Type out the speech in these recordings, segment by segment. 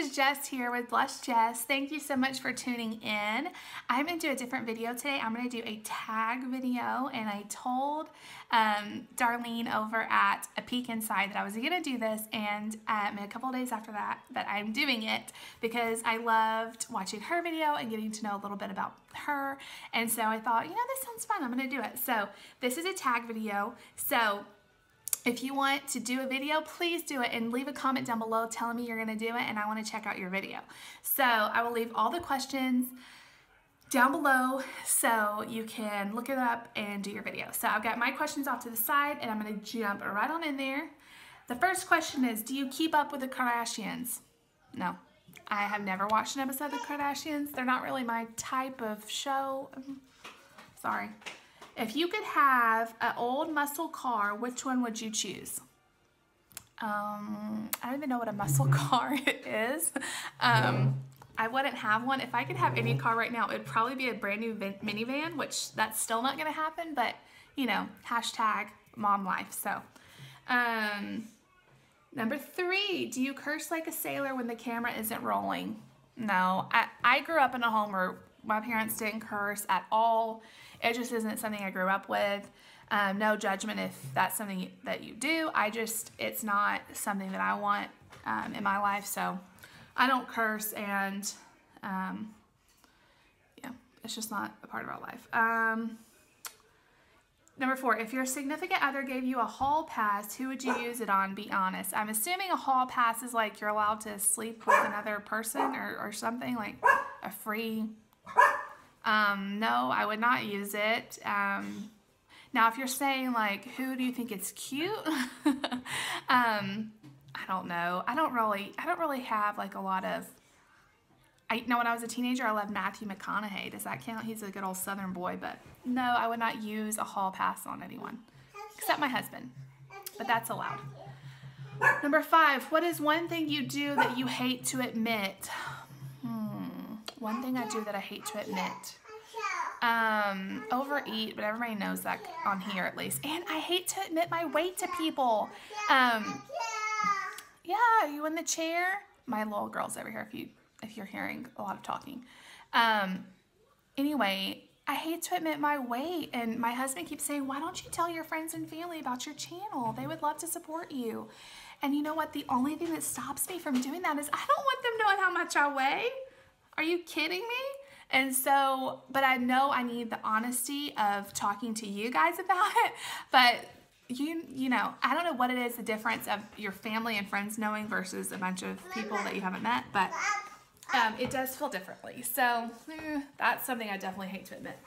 is Jess here with Blush Jess. Thank you so much for tuning in. I'm going to do a different video today. I'm going to do a tag video, and I told Darlene over at A Peek Inside that I was going to do this, and a couple of days after that I'm doing it because I loved watching her video and getting to know a little bit about her. And so I thought, you know, this sounds fun. I'm going to do it. So this is a tag video. So if you want to do a video, please do it and leave a comment down below telling me you're going to do it, and I want to check out your video. So I will leave all the questions down below so you can look it up and do your video. So I've got my questions off to the side, and I'm going to jump right on in there. The first question is, do you keep up with the Kardashians? No. I have never watched an episode of the Kardashians. They're not really my type of show. Sorry. If you could have an old muscle car, which one would you choose? I don't even know what a muscle car is. I wouldn't have one. If I could have any car right now, it would probably be a brand new minivan, which that's still not going to happen, but, you know, hashtag mom life. So, number 3, do you curse like a sailor when the camera isn't rolling? No. I grew up in a home where my parents didn't curse at all. It just isn't something I grew up with. No judgment if that's something that you do. It's not something that I want in my life, so I don't curse, and yeah, it's just not a part of our life. Number 4, if your significant other gave you a hall pass, who would you use it on? Be honest. I'm assuming a hall pass is like you're allowed to sleep with another person or something, like a free... no, I would not use it. Now, if you're saying, like, who do you think is cute? I don't know. I don't really have, like, a lot of... when I was a teenager, I loved Matthew McConaughey. Does that count? He's a good old Southern boy, but no, I would not use a hall pass on anyone, except my husband, but that's allowed. Number 5, what is one thing you do that you hate to admit? One thing I do that I hate to admit. Overeat, but everybody knows that on here at least. And I hate to admit my weight to people. Yeah, are you in the chair? My little girl's over here if you're hearing a lot of talking. Anyway, I hate to admit my weight, and my husband keeps saying, why don't you tell your friends and family about your channel? They would love to support you. And you know what? The only thing that stops me from doing that is I don't want them knowing how much I weigh. Are you kidding me? And so, but I know I need the honesty of talking to you guys about it. But you know, I don't know what it is, the difference of your family and friends knowing versus a bunch of people that you haven't met, but it does feel differently. So that's something I definitely hate to admit.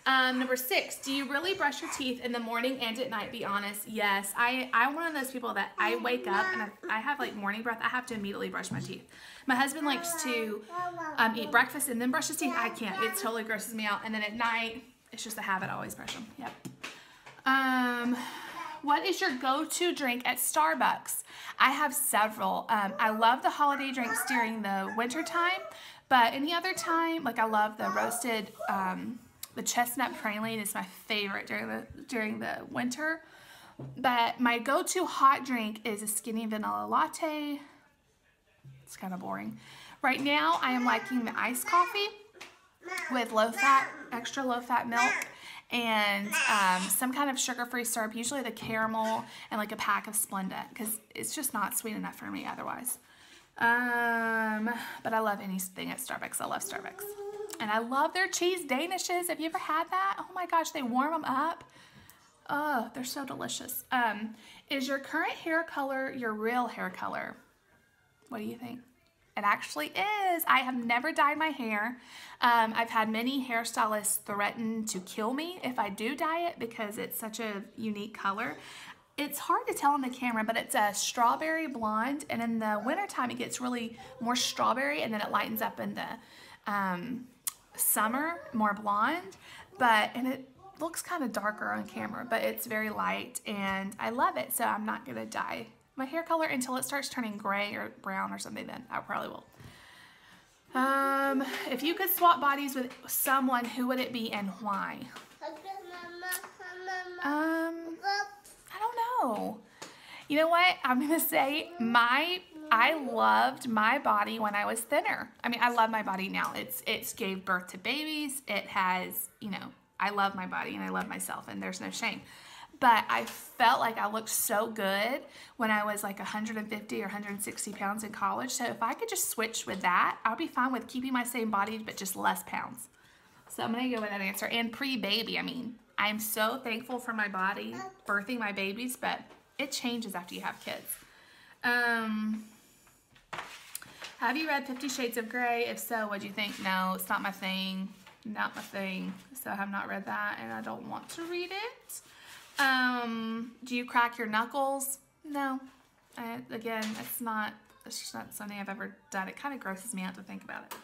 Number 6, do you really brush your teeth in the morning and at night? Be honest. Yes, I'm one of those people that I wake up and I have like morning breath. I have to immediately brush my teeth. My husband likes to eat breakfast and then brush his teeth. I can't. It totally grosses me out. And then at night, it's just a habit. I always brush them. Yep. What is your go-to drink at Starbucks? I have several. I love the holiday drinks during the winter time, but any other time, like I love the roasted... the chestnut praline is my favorite during the winter. But my go-to hot drink is a skinny vanilla latte. It's kind of boring. Right now, I am liking the iced coffee with low-fat, extra low-fat milk and some kind of sugar-free syrup, usually the caramel, and like a pack of Splenda, because it's just not sweet enough for me otherwise. But I love anything at Starbucks. I love Starbucks. And I love their cheese danishes. Have you ever had that? Oh my gosh, they warm them up. Oh, they're so delicious. Is your current hair color your real hair color? What do you think? It actually is. I have never dyed my hair. I've had many hairstylists threaten to kill me if I do dye it because it's such a unique color. It's hard to tell on the camera, but it's a strawberry blonde, and in the wintertime it gets really more strawberry, and then it lightens up in the summer, more blonde, and it looks kind of darker on camera, but it's very light, and I love it, so I'm not going to dye my hair color until it starts turning gray or brown or something. Then I probably will. If you could swap bodies with someone, who would it be and why? I don't know. You know what? I'm going to say my I loved my body when I was thinner. I mean, I love my body now. It's gave birth to babies. It has, you know, I love my body and I love myself, and there's no shame. But I felt like I looked so good when I was like 150 or 160 pounds in college. So if I could just switch with that, I'll be fine with keeping my same body, but just less pounds. So I'm going to go with that answer. And pre-baby, I mean, I'm so thankful for my body, birthing my babies, but it changes after you have kids. Have you read 50 Shades of Grey? If so, what do you think? No, it's not my thing. Not my thing. So I have not read that, and I don't want to read it. Do you crack your knuckles? No. Again, it's just not something I've ever done. It kind of grosses me out to think about it.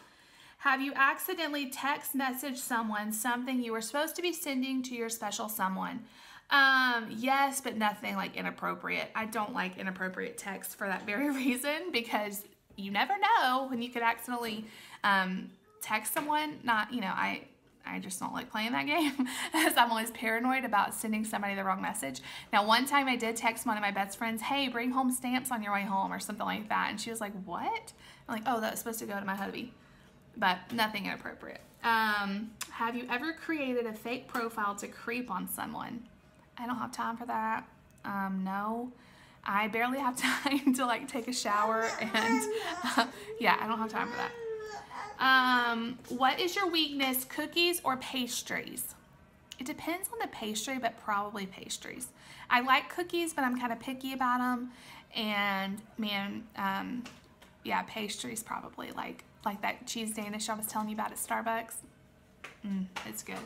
Have you accidentally text messaged someone something you were supposed to be sending to your special someone? Yes, but nothing like inappropriate. I don't like inappropriate texts for that very reason, because you never know when you could accidentally text someone. Not, you know, I just don't like playing that game as I'm always paranoid about sending somebody the wrong message. Now, one time I did text one of my best friends, hey, bring home stamps on your way home or something like that. And she was like, what? I'm like, oh, that was supposed to go to my hubby. But nothing inappropriate. Have you ever created a fake profile to creep on someone? I don't have time for that. No. I barely have time to like take a shower, and yeah, I don't have time for that. What is your weakness, cookies or pastries? It depends on the pastry, but probably pastries. I like cookies, but I'm kind of picky about them. And man, yeah, pastries probably, like that cheese Danish I was telling you about at Starbucks. It's good.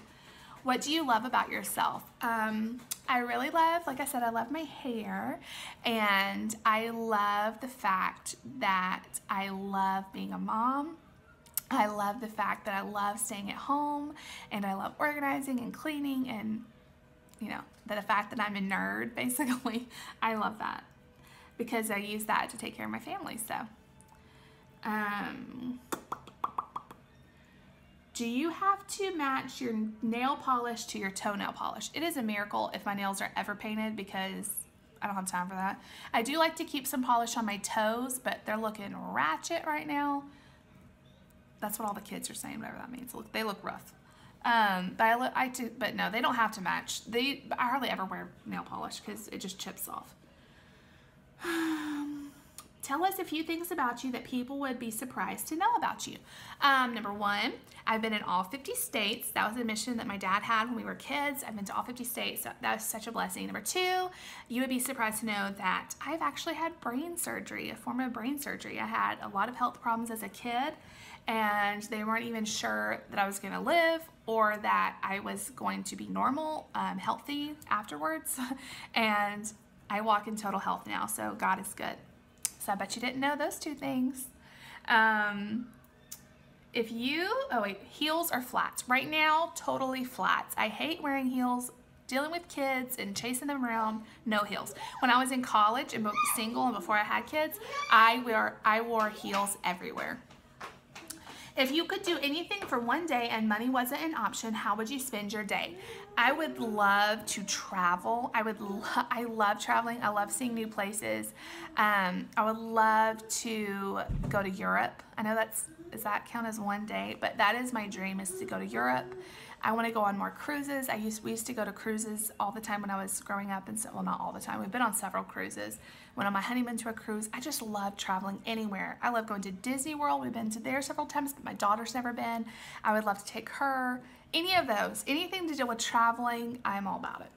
What do you love about yourself? I really love, like I said, I love my hair, and I love the fact that I love being a mom. I love the fact that I love staying at home, and I love organizing and cleaning, and you know, the fact that I'm a nerd, basically. I love that because I use that to take care of my family. So, do you have to match your nail polish to your toenail polish? It is a miracle if my nails are ever painted, because I don't have time for that. I do like to keep some polish on my toes, but they're looking ratchet right now. That's what all the kids are saying, whatever that means. Look, they look rough. But no, they don't have to match. I hardly ever wear nail polish because it just chips off. Tell us a few things about you that people would be surprised to know about you. Number one, I've been in all 50 states. That was a mission that my dad had when we were kids. I've been to all 50 states. So that was such a blessing. Number two, you would be surprised to know that I've actually had brain surgery, a form of brain surgery. I had a lot of health problems as a kid, and they weren't even sure that I was going to live or that I was going to be normal, healthy afterwards. And I walk in total health now, so God is good. So I bet you didn't know those two things. Heels or flats? Right now, totally flats. I hate wearing heels, dealing with kids and chasing them around, no heels. When I was in college and single and before I had kids, I wore heels everywhere. If you could do anything for one day and money wasn't an option, how would you spend your day? I would love to travel. I love traveling. I love seeing new places. I would love to go to Europe. I know does that count as one day? But that is my dream, is to go to Europe. I want to go on more cruises. We used to go to cruises all the time when I was growing up, and so, well, not all the time. We've been on several cruises. Went on my honeymoon to a cruise. I just love traveling anywhere. I love going to Disney World. We've been to there several times, but my daughter's never been. I would love to take her. Any of those, anything to do with traveling, I'm all about it.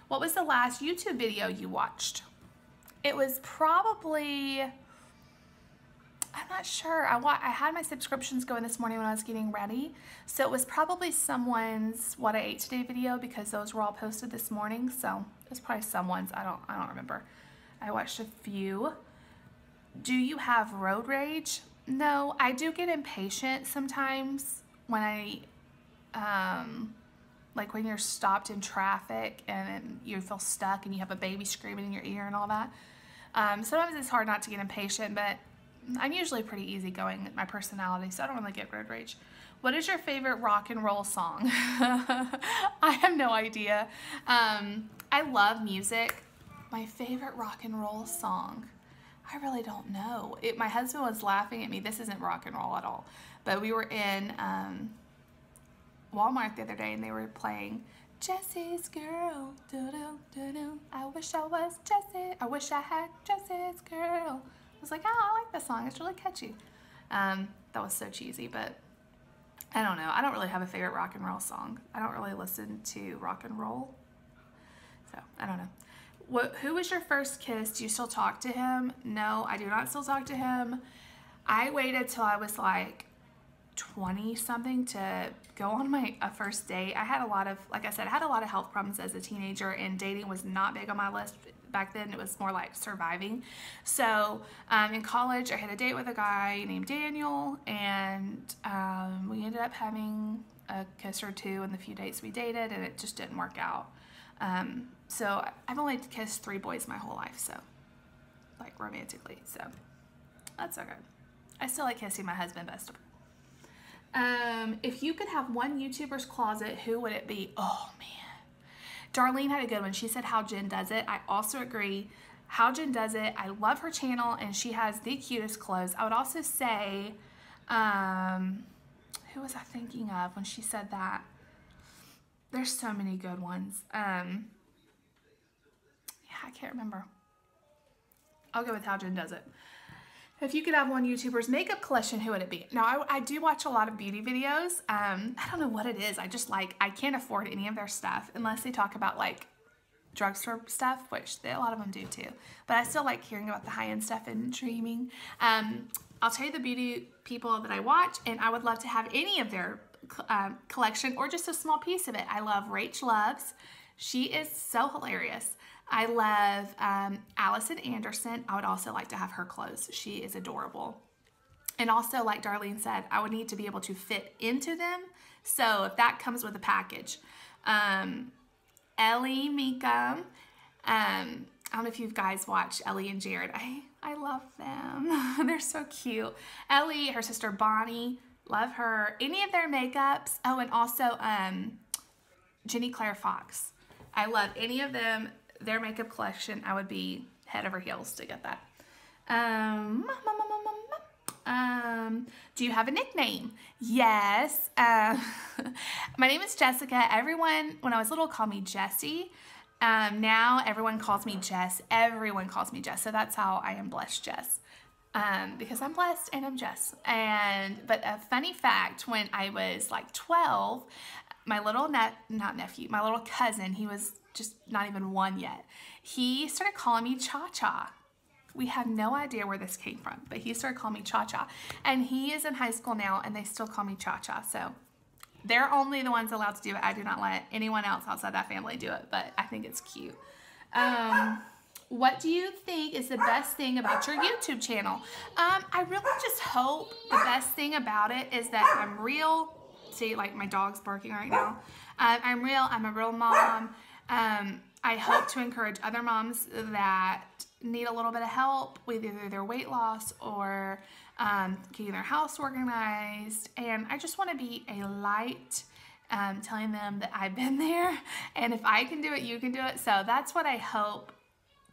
What was the last YouTube video you watched? It was probably, I'm not sure. I had my subscriptions going this morning when I was getting ready. So it was probably someone's What I Ate Today video, because those were all posted this morning. So it was probably someone's. I don't remember. I watched a few. Do you have road rage? No, I do get impatient sometimes when like when you're stopped in traffic and you feel stuck and you have a baby screaming in your ear and all that. Sometimes it's hard not to get impatient, but I'm usually pretty easygoing with my personality, so I don't really get road rage. What is your favorite rock and roll song? I have no idea. I love music. My favorite rock and roll song. I really don't know. My husband was laughing at me. This isn't rock and roll at all. But we were in Walmart the other day and they were playing Jesse's Girl. Do-do-do-do. I wish I was Jessie. I wish I had Jesse's Girl. I was like, oh, I like this song. It's really catchy. That was so cheesy, but I don't know. I don't really have a favorite rock and roll song. I don't really listen to rock and roll. So, I don't know. Who was your first kiss? Do you still talk to him? No, I do not still talk to him. I waited till I was like 20 something to go on my first date. I had a lot of, like I said, I had a lot of health problems as a teenager, and dating was not big on my list back then. It was more like surviving. So in college, I had a date with a guy named Daniel, and we ended up having a kiss or two in the few dates we dated, and it just didn't work out. So I've only kissed 3 boys my whole life, so like romantically, so that's okay. I still like kissing my husband best of all. If you could have one YouTuber's closet, who would it be? Oh man, Darlene had a good one. She said How Jen Does It. I also agree. How Jen Does It. I love her channel and she has the cutest clothes. I would also say, who was I thinking of when she said that? There's so many good ones. Yeah, I can't remember. I'll go with How Jen Does It. If you could have one YouTuber's makeup collection, who would it be? Now, I do watch a lot of beauty videos. I don't know what it is. I just like, I can't afford any of their stuff unless they talk about like drugstore stuff, which a lot of them do too. But I still like hearing about the high-end stuff and dreaming. I'll tell you the beauty people that I watch, and I would love to have any of their collection or just a small piece of it. I love Rach Loves. She is so hilarious. I love Allison Anderson. I would also like to have her clothes. She is adorable. And also, like Darlene said, I would need to be able to fit into them. So if that comes with a package. Ellie Meekum. I don't know if you guys watch Ellie and Jared. I love them. They're so cute. Ellie, her sister Bonnie, love her. Any of their makeups. Oh, and also Jenny Claire Fox. I love any of them. Their makeup collection, I would be head over heels to get that. Do you have a nickname? Yes. My name is Jessica. Everyone, when I was little, called me Jessie. Now everyone calls me Jess. Everyone calls me Jess. So that's how I am blessed, Jess. Because I'm blessed and I'm Jess. But a funny fact, when I was like 12, my little my little cousin, he was just not even 1 yet. He started calling me Cha-Cha. We have no idea where this came from, but he started calling me Cha-Cha. And he is in high school now, and they still call me Cha-Cha. So they're only the ones allowed to do it. I do not let anyone else outside that family do it, but I think it's cute. What do you think is the best thing about your YouTube channel? I really just hope the best thing about it is that I'm real. See, like my dog's barking right now. I'm real. I'm a real mom. I hope to encourage other moms that need a little bit of help with either their weight loss or getting their house organized. And I just want to be a light, telling them that I've been there. And if I can do it, you can do it. So that's what I hope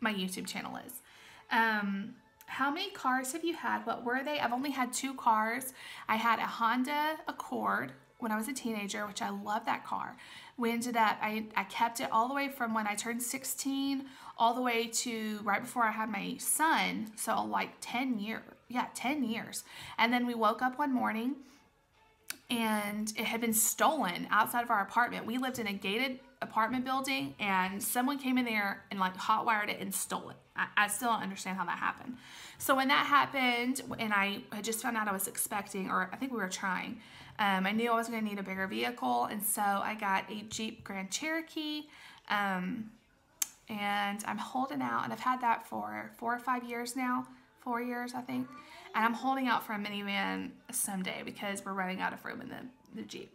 my YouTube channel is. How many cars have you had? What were they? I've only had 2 cars. I had a Honda Accord when I was a teenager, which I love that car. We ended up, I kept it all the way from when I turned 16 all the way to right before I had my son. So like 10 years. Yeah, 10 years. And then we woke up one morning and it had been stolen outside of our apartment. We lived in a gated apartment building and someone came in there and like hotwired it and stole it. I still don't understand how that happened. So when that happened and I had just found out I was expecting, or I think we were trying, I knew I was going to need a bigger vehicle, and so I got a Jeep Grand Cherokee, and I'm holding out, and I've had that for 4 or 5 years now, 4 years I think, and I'm holding out for a minivan someday because we're running out of room in the Jeep.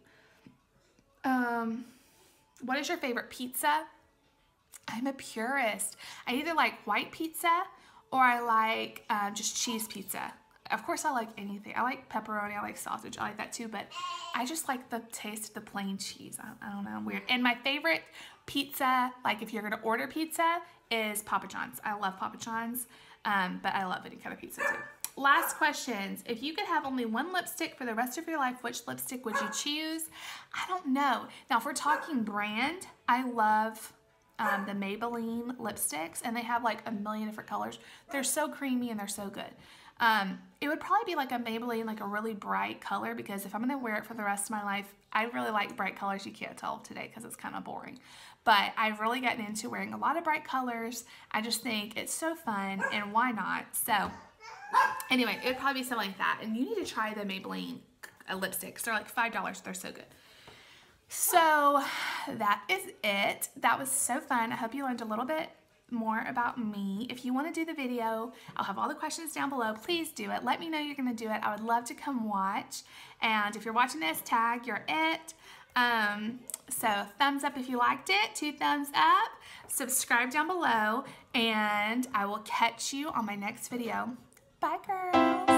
What is your favorite pizza? I'm a purist. I either like white pizza or I like just cheese pizza. Of course, I like anything. I like pepperoni. I like sausage. I like that too. But I just like the taste of the plain cheese. I don't know. I'm weird. And my favorite pizza, like if you're going to order pizza, is Papa John's. I love Papa John's. But I love any kind of pizza too. Last questions. If you could have only one lipstick for the rest of your life, which lipstick would you choose? I don't know. Now, if we're talking brand, I love the Maybelline lipsticks, and they have like a million different colors. They're so creamy and they're so good. It would probably be like a Maybelline, like a really bright color, because if I'm going to wear it for the rest of my life, I really like bright colors. You can't tell today because it's kind of boring. But I've really gotten into wearing a lot of bright colors. I just think it's so fun, and why not? So anyway, it would probably be something like that. And you need to try the Maybelline lipsticks. They're like $5. They're so good. So that is it. That was so fun. I hope you learned a little bit more about me. If you want to do the video, I'll have all the questions down below. Please do it. Let me know you're going to do it. I would love to come watch. And if you're watching this, tag you're it. So thumbs up if you liked it, 2 thumbs up, subscribe down below, and I will catch you on my next video. Bye, girls.